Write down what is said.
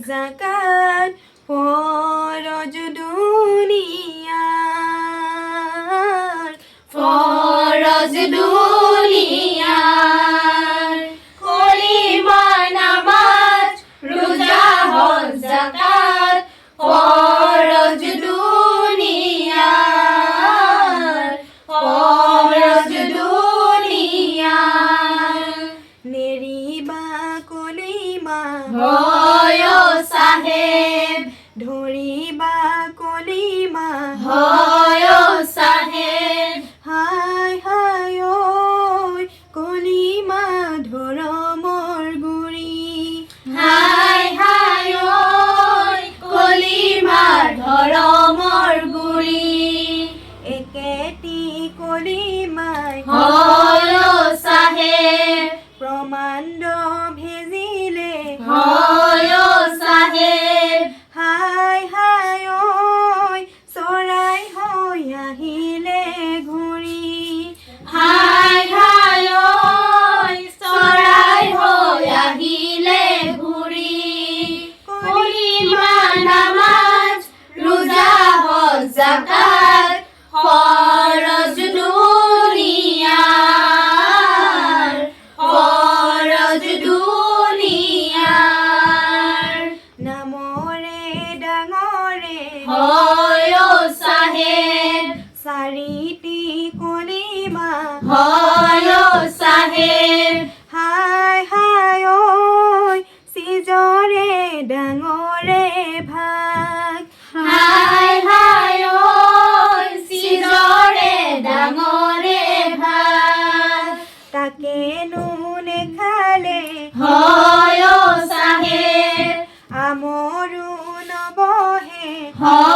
জাকাত ফরজ দুনিয়ার ফরজ দুনিয়ার কলিমা নামাজ রোজা হজ যাকাত ফরজ দুনিয়ার ফরজ দুনিয়ার নেরিবা কলিমা হয় সাহেব ধরিবা কলিমা হয় সাহেব হায় হায় ওই কলিমা ধরমর গুড়ি হায় হায় ওই কলিমার ধরমর গুড়ি একেটি কলিমায় হয় সাহেব প্রমাণ্ড ভেজিলে হয় সাহেব হায় হায় ওই চৰাই হৈ আহিলে ঘূৰি হায় হায় ওই চৰাই হৈ আহিলে ঘূৰি কলিমা নামাজ ৰোজা হজ যাকাত ফৰজ দুনিয়াৰ ফৰজ দুনিয়াৰ নামৰে ডাঙৰে হয় সাহেব চাৰিটি কলিমা হয় সাহেব হায় হায় ওই চিজৰে ডাঙৰে ভাগ হায় হায় ওই সিজৰে ডাঙৰে ভাত তাকেনো নেখালে হয় সাহেব আমৰো নবহে হয়